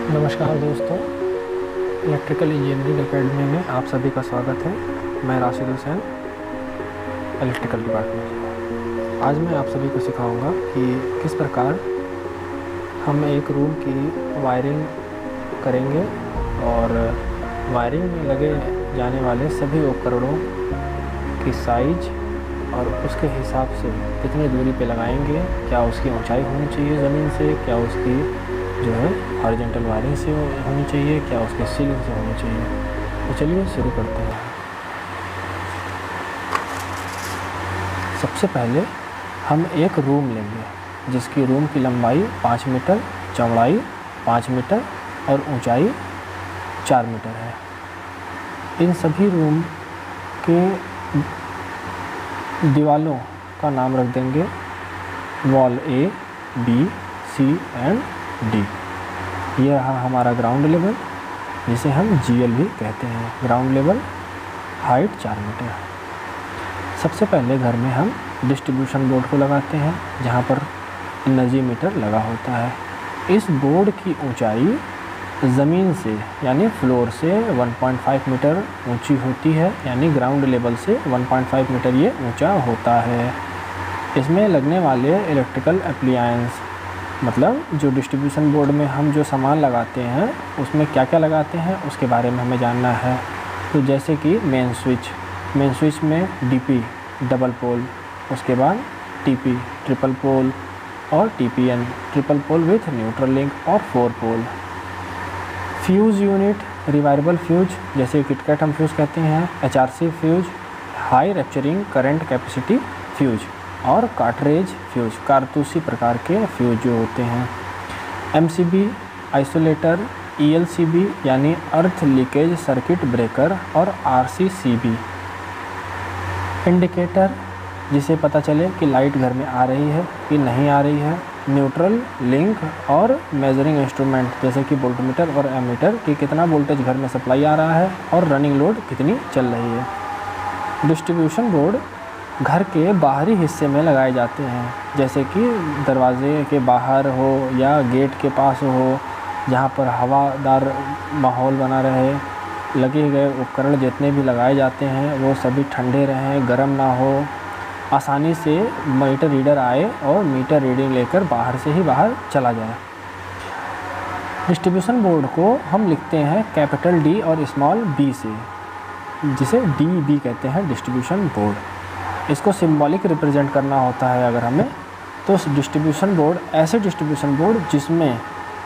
नमस्कार दोस्तों, electrical engineering academy में आप सभी का स्वागत है। मैं राशिद हुसैन, इलेक्ट्रिकल डिपार्टमेंट। आज मैं आप सभी को सिखाऊंगा कि किस प्रकार हम एक रूम की वायरिंग करेंगे और वायरिंग में लगे जाने वाले सभी उपकरणों की साइज और उसके हिसाब से कितनी दूरी पे लगाएंगे, क्या उसकी ऊंचाई होनी चाहिए ज़मीन से, क्या उसकी जो है हॉरिजॉन्टल वायरिंग से होनी चाहिए, क्या उसके सीलिंग से होनी चाहिए। तो चलिए शुरू करते हैं। सबसे पहले हम एक रूम लेंगे जिसकी रूम की लंबाई 5 मीटर, चौड़ाई 5 मीटर और ऊंचाई 4 मीटर है। इन सभी रूम के दीवालों का नाम रख देंगे wall A, B, C and D। ये रहा हमारा ग्राउंड लेवल, जिसे हम GL भी कहते हैं, ग्राउंड लेवल हाइट 4 मीटर। सबसे पहले घर में हम डिस्ट्रीब्यूशन बोर्ड को लगाते हैं जहाँ पर एनर्जी मीटर लगा होता है। इस बोर्ड की ऊंचाई ज़मीन से यानी फ्लोर से 1.5 मीटर ऊंची होती है, यानी ग्राउंड लेवल से 1.5 मीटर ये ऊंचा होता है। इसमें लगने वाले इलेक्ट्रिकल एप्लायंस, मतलब जो डिस्ट्रीब्यूशन बोर्ड में हम जो सामान लगाते हैं उसमें क्या क्या लगाते हैं उसके बारे में हमें जानना है। तो जैसे कि मेन स्विच में DP डबल पोल, उसके बाद TP ट्रिपल पोल और TPN triple pole with neutral link और 4 pole. Fuse unit, rewirable fuse जैसे किटकैट हम फ्यूज़ कहते हैं, HRC fuse, high rupturing current capacity fuse और कार्ट्रेज फ्यूज, कारतूसी प्रकार के फ्यूज जो होते हैं। MCB आइसोलेटर, ELCB यानी अर्थ लीकेज सर्किट ब्रेकर और RCCB इंडिकेटर, जिसे पता चले कि लाइट घर में आ रही है कि नहीं आ रही है। न्यूट्रल लिंक और मेजरिंग इंस्ट्रूमेंट जैसे कि वोल्टमीटर और एमीटर कि कितना वोल्टेज घर में सप्लाई आ रहा है और रनिंग लोड कितनी चल रही है। डिस्ट्रीब्यूशन बोर्ड घर के बाहरी हिस्से में लगाए जाते हैं, जैसे कि दरवाजे के बाहर हो या गेट के पास हो, जहाँ पर हवादार माहौल बना रहे। लगे गए उपकरण जितने भी लगाए जाते हैं वो सभी ठंडे रहें, गर्म ना हो, आसानी से मीटर रीडर आए और मीटर रीडिंग लेकर बाहर से ही बाहर चला जाए। डिस्ट्रीब्यूशन बोर्ड को हम लिखते हैं कैपिटल D और स्मॉल b से, जिसे DB कहते हैं डिस्ट्रीब्यूशन बोर्ड। इसको सिंबॉलिक रिप्रेजेंट करना होता है अगर हमें, तो डिस्ट्रीब्यूशन बोर्ड, ऐसे डिस्ट्रीब्यूशन बोर्ड जिसमें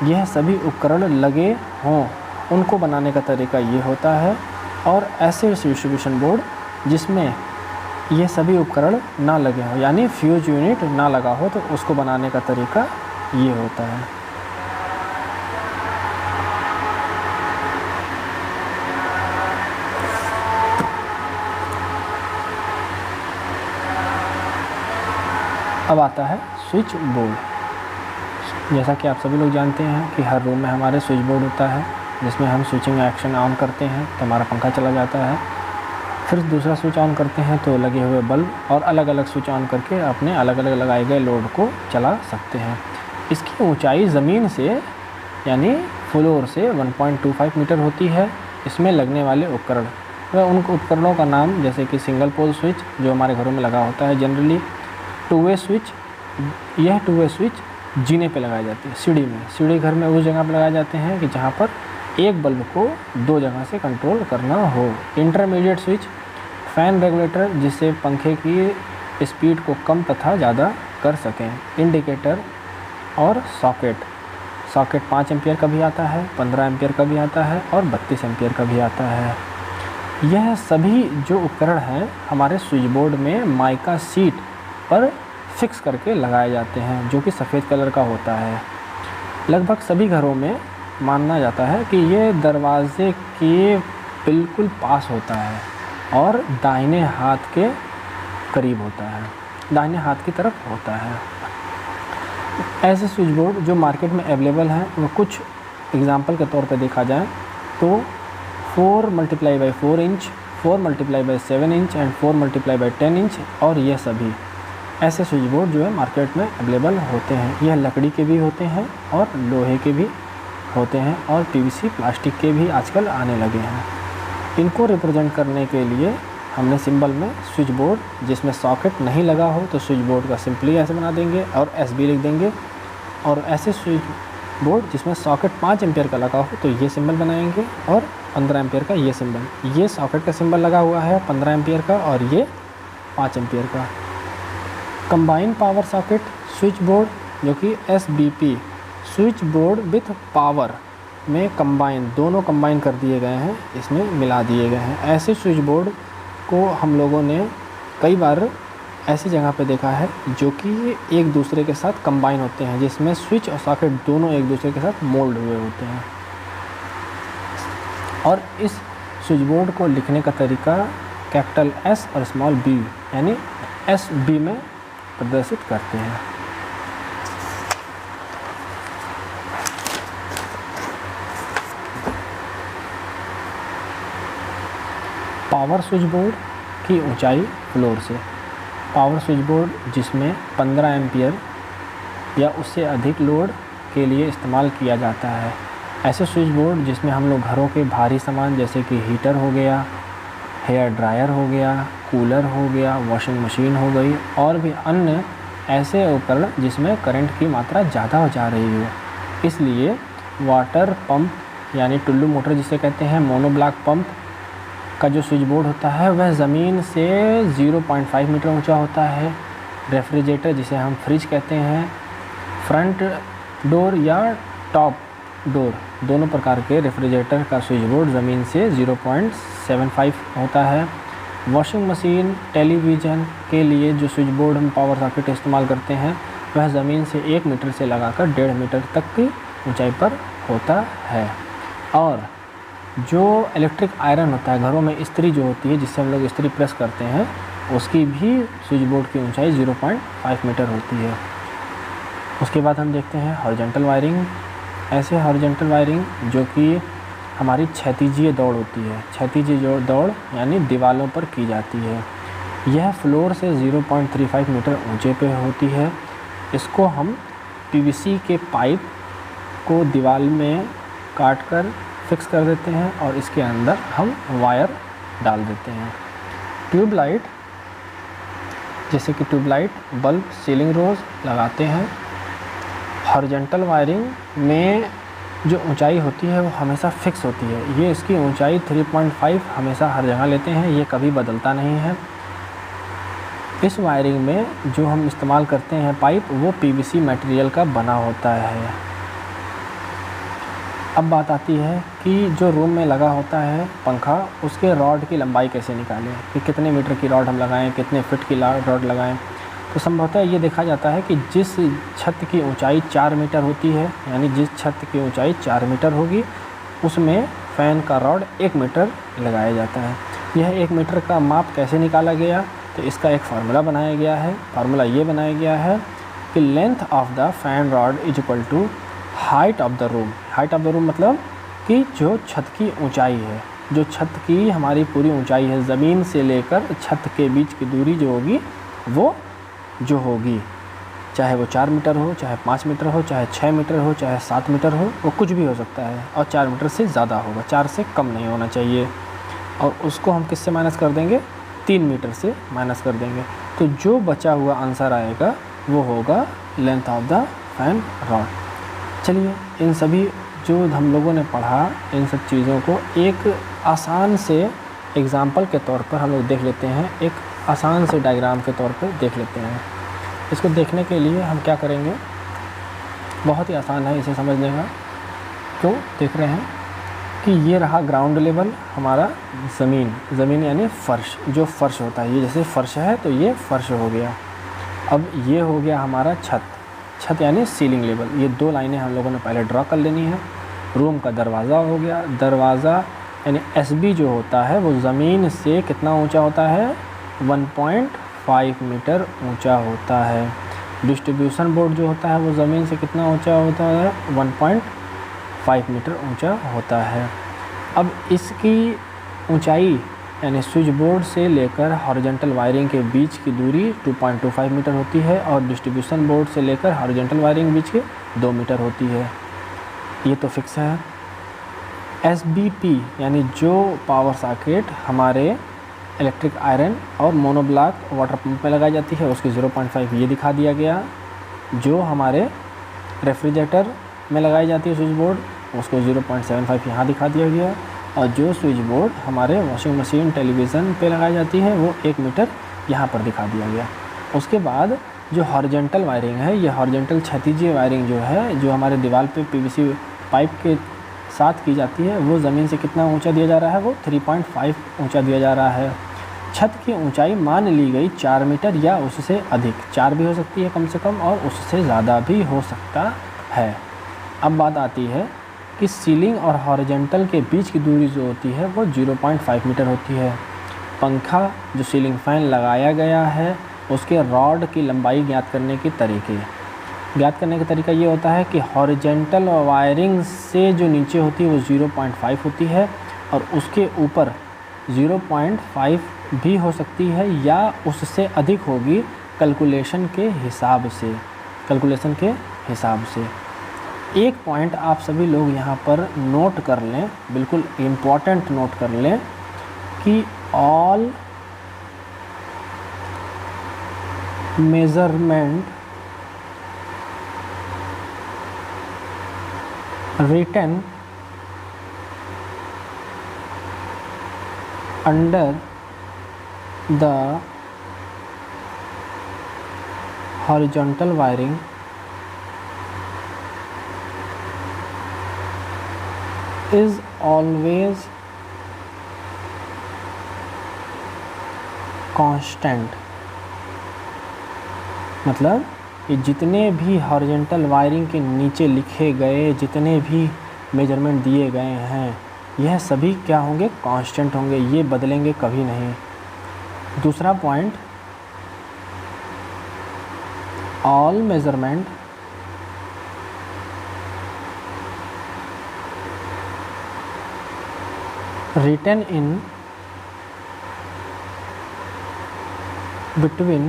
यह सभी उपकरण लगे हों उनको बनाने का तरीका ये होता है, और ऐसे डिस्ट्रीब्यूशन बोर्ड जिसमें ये सभी उपकरण ना लगे हों यानी फ्यूज यूनिट ना लगा हो तो उसको बनाने का तरीका ये होता है। अब आता है स्विच बोर्ड। जैसा कि आप सभी लोग जानते हैं कि हर रूम में हमारे स्विच बोर्ड होता है, जिसमें हम स्विचिंग एक्शन ऑन करते हैं तो हमारा पंखा चला जाता है, फिर दूसरा स्विच ऑन करते हैं तो लगे हुए बल्ब, और अलग अलग स्विच ऑन करके अपने अलग अलग लगाए गए लोड को चला सकते हैं। इसकी ऊंचाई ज़मीन से यानी फ्लोर से 1.25 मीटर होती है। इसमें लगने वाले उपकरण व उन उपकरणों का नाम जैसे कि सिंगल पोल स्विच जो हमारे घरों में लगा होता है जनरली, 2 वे स्विच, यह 2 वे स्विच जीने पे लगाए जाते हैं, सीढ़ी में। सीढ़ी घर में उस जगह पर लगाए जाते हैं कि जहाँ पर एक बल्ब को 2 जगह से कंट्रोल करना हो। इंटरमीडिएट स्विच, फ़ैन रेगुलेटर जिससे पंखे की स्पीड को कम तथा ज़्यादा कर सकें। इंडिकेटर और सॉकेट 5 एम्पियर का भी आता है, 15 एम्पियर का भी आता है और 32 एम्पियर का भी आता है। यह सभी जो उपकरण हैं हमारे स्विच बोर्ड में माइका शीट पर फिक्स करके लगाए जाते हैं, जो कि सफ़ेद कलर का होता है। लगभग सभी घरों में माना जाता है कि ये दरवाजे के बिल्कुल पास होता है और दाहिने हाथ के करीब होता है, दाहिने हाथ की तरफ होता है। ऐसे स्विच बोर्ड जो मार्केट में अवेलेबल हैं वो कुछ एग्जांपल के तौर पे देखा जाए तो 4 × 4 इंच, 4 × 7 इंच एंड 4 × 10 इंच, और ये सभी ऐसे स्विच बोर्ड जो है मार्केट में अवेलेबल होते हैं। यह लकड़ी के भी होते हैं और लोहे के भी होते हैं और पीवीसी प्लास्टिक के भी आजकल आने लगे हैं। इनको रिप्रेजेंट करने के लिए हमने सिंबल में स्विच बोर्ड जिसमें सॉकेट नहीं लगा हो तो स्विच बोर्ड का सिंपली ऐसे बना देंगे और SB लिख देंगे, और ऐसे स्विच बोर्ड जिसमें सॉकेट 5 एम्पियर का लगा हो तो ये सिंबल बनाएंगे, और 15 एम्पियर का ये सिंबल। ये सॉकेट का सिंबल लगा हुआ है 15 एम्पियर का और ये 5 एम्पियर का। Combine power socket switch board जो कि SBP switch board with power में कंबाइन, दोनों कंबाइन कर दिए गए हैं, इसमें मिला दिए गए हैं। ऐसे स्विच बोर्ड को हम लोगों ने कई बार ऐसी जगह पे देखा है जो कि एक दूसरे के साथ कंबाइन होते हैं, जिसमें स्विच और सॉकेट दोनों एक दूसरे के साथ मोल्ड हुए होते हैं। और इस स्विच बोर्ड को लिखने का तरीका कैपिटल S और स्मॉल b यानी SB में प्रदर्शित करते हैं। पावर स्विच बोर्ड की ऊंचाई फ्लोर से। पावर स्विच बोर्ड जिसमें 15 एम्पियर या उससे अधिक लोड के लिए इस्तेमाल किया जाता है। ऐसे स्विच बोर्ड जिसमें हम लोग घरों के भारी सामान जैसे कि हीटर हो गया, हेयर ड्रायर हो गया, कूलर हो गया, वॉशिंग मशीन हो गई और भी अन्य ऐसे उपकरण जिसमें करंट की मात्रा ज़्यादा हो जा रही हो, इसलिए वाटर पंप यानी टुल्लू मोटर जिसे कहते हैं, मोनोब्लॉक पंप का जो स्विच बोर्ड होता है वह ज़मीन से 0.5 मीटर ऊंचा होता है। रेफ्रिजरेटर जिसे हम फ्रिज कहते हैं, फ्रंट डोर या टॉप डोर दोनों प्रकार के रेफ्रिजरेटर का स्विच बोर्ड ज़मीन से 0.75 होता है। वॉशिंग मशीन, टेलीविज़न के लिए जो स्विच बोर्ड हम पावर सॉकेट इस्तेमाल करते हैं वह ज़मीन से 1 मीटर से लगाकर 1.5 मीटर तक की ऊंचाई पर होता है। और जो इलेक्ट्रिक आयरन होता है, घरों में इस्त्री जो होती है जिससे हम लोग इस्त्री प्रेस करते हैं, उसकी भी स्विच बोर्ड की ऊंचाई 0.5 मीटर होती है। उसके बाद हम देखते हैं हॉरिजॉन्टल वायरिंग। ऐसे हॉरिजॉन्टल वायरिंग जो कि हमारी क्षैतिजीय दौड़ होती है, क्षैतिजीय दौड़ यानी दीवारों पर की जाती है। यह फ्लोर से 0.35 मीटर ऊंचे पे होती है। इसको हम PVC के पाइप को दीवार में काट कर फिक्स कर देते हैं और इसके अंदर हम वायर डाल देते हैं। ट्यूबलाइट जैसे कि ट्यूबलाइट, बल्ब, सीलिंग रोज लगाते हैं। हॉरिजॉन्टल वायरिंग में जो ऊंचाई होती है वो हमेशा फिक्स होती है। ये इसकी ऊंचाई 3.5 हमेशा हर जगह लेते हैं, ये कभी बदलता नहीं है। इस वायरिंग में जो हम इस्तेमाल करते हैं पाइप वो PVC मटेरियल का बना होता है। अब बात आती है कि जो रूम में लगा होता है पंखा, उसके रॉड की लंबाई कैसे निकालें, कि कितने मीटर की रॉड हम लगाएं, कितने फिट की रॉड लगाएं। तो संभवतः ये देखा जाता है कि जिस छत की ऊंचाई 4 मीटर होती है, यानी जिस छत की ऊंचाई 4 मीटर होगी उसमें फ़ैन का रॉड 1 मीटर लगाया जाता है। यह 1 मीटर का माप कैसे निकाला गया, तो इसका एक फार्मूला बनाया गया है। फार्मूला ये बनाया गया है कि length of the fan rod is equal to height of the room. Height of the room मतलब कि जो छत की ऊंचाई है, जो छत की हमारी पूरी ऊंचाई है, ज़मीन से लेकर छत के बीच की दूरी जो होगी वो जो होगी, चाहे वो 4 मीटर हो, चाहे 5 मीटर हो, चाहे 6 मीटर हो, चाहे 7 मीटर हो, वो कुछ भी हो सकता है। और 4 मीटर से ज़्यादा होगा, 4 से कम नहीं होना चाहिए। और उसको हम किससे माइनस कर देंगे, 3 मीटर से माइनस कर देंगे। तो जो बचा हुआ आंसर आएगा वो होगा length of the fan rod. चलिए इन सभी जो हम लोगों ने पढ़ा, इन सब चीज़ों को एक आसान से एग्ज़ाम्पल के तौर पर हम लोग देख लेते हैं, एक आसान से डायग्राम के तौर पर देख लेते हैं। इसको देखने के लिए हम क्या करेंगे, बहुत ही आसान है इसे समझने का। तो देख रहे हैं कि ये रहा ग्राउंड लेवल हमारा, ज़मीन यानी फ़र्श, जो फ़र्श होता है, ये जैसे फ़र्श है तो ये फ़र्श हो गया। अब ये हो गया हमारा छत यानी सीलिंग लेवल। ये 2 लाइनें हम लोगों ने पहले ड्रॉ कर लेनी है। रूम का दरवाज़ा हो गया, दरवाज़ा यानी SB जो होता है वो ज़मीन से कितना ऊंचा होता है, 1.5 मीटर ऊंचा होता है। डिस्ट्रीब्यूशन बोर्ड जो होता है वो ज़मीन से कितना ऊंचा होता है, 1.5 मीटर ऊंचा होता है। अब इसकी ऊंचाई यानी स्विच बोर्ड से लेकर हॉरिजॉन्टल वायरिंग के बीच की दूरी 2.25 मीटर होती है और डिस्ट्रीब्यूशन बोर्ड से लेकर हॉरिजॉन्टल वायरिंग बीच के 2 मीटर होती है। ये तो फिक्स है। SBP यानी जो पावर सॉकेट हमारे इलेक्ट्रिक आयरन और मोनोब्लॉक वाटर पंप में लगाई जाती है उसकी 0.5 ये दिखा दिया गया। जो हमारे रेफ्रिजरेटर में लगाई जाती है स्विच बोर्ड उसको 0.75 यहाँ दिखा दिया गया। और जो स्विच बोर्ड हमारे वॉशिंग मशीन टेलीविज़न पे लगाई जाती है वो 1 मीटर यहाँ पर दिखा दिया गया। उसके बाद जो हॉरिजॉन्टल वायरिंग है, ये हॉरिजॉन्टल क्षैतिजीय वायरिंग जो है, जो हमारे दीवार पे PVC पाइप के साथ की जाती है, वो ज़मीन से कितना ऊंचा दिया जा रहा है, वो 3.5 ऊंचा दिया जा रहा है। छत की ऊंचाई मान ली गई 4 मीटर या उससे अधिक, 4 भी हो सकती है कम से कम और उससे ज़्यादा भी हो सकता है। अब बात आती है कि सीलिंग और हॉरिजॉन्टल के बीच की दूरी जो होती है वो 0.5 मीटर होती है। पंखा जो सीलिंग फ़ैन लगाया गया है उसके रॉड की लंबाई ज्ञात करने के तरीका ये होता है कि हॉरिजॉन्टल वायरिंग से जो नीचे होती है वो 0.5 होती है और उसके ऊपर 0.5 भी हो सकती है या उससे अधिक होगी कैलकुलेशन के हिसाब से। एक पॉइंट आप सभी लोग यहाँ पर नोट कर लें, बिल्कुल इम्पॉर्टेंट नोट कर लें कि all measurement written under the horizontal wiring is always constant। मतलब कि जितने भी हॉरिजॉन्टल वायरिंग के नीचे लिखे गए जितने भी मेजरमेंट दिए गए हैं यह सभी क्या होंगे, कांस्टेंट होंगे, ये बदलेंगे कभी नहीं। दूसरा point, all measurement written in between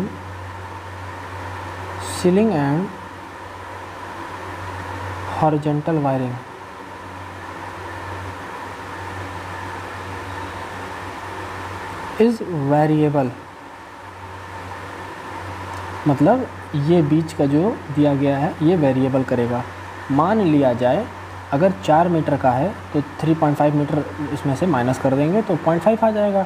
ceiling and horizontal wiring is variable। मतलब ये बीच का जो दिया गया है ये वेरिएबल करेगा। मान लिया जाए अगर 4 मीटर का है तो 3.5 मीटर इसमें से माइनस कर देंगे तो 0.5 आ जाएगा।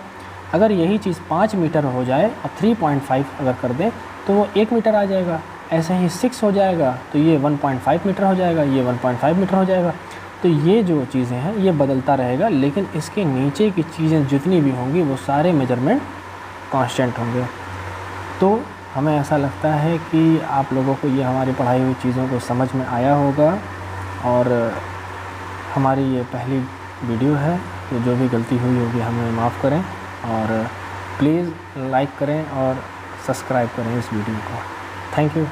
अगर यही चीज़ 5 मीटर हो जाए और 3.5 अगर कर दें तो वो 1 मीटर आ जाएगा। ऐसे ही 6 हो जाएगा तो ये 1.5 मीटर हो जाएगा, ये 1.5 मीटर हो जाएगा। तो ये जो चीज़ें हैं ये बदलता रहेगा, लेकिन इसके नीचे की चीज़ें जितनी भी होंगी वो सारे मेजरमेंट कांस्टेंट होंगे। तो हमें ऐसा लगता है कि आप लोगों को ये हमारी पढ़ाई हुई चीज़ों को समझ में आया होगा और हमारी ये पहली वीडियो है, तो जो भी गलती हुई होगी हमें माफ़ करें और प्लीज़ लाइक करें और सब्सक्राइब करें इस वीडियो को। Thank you.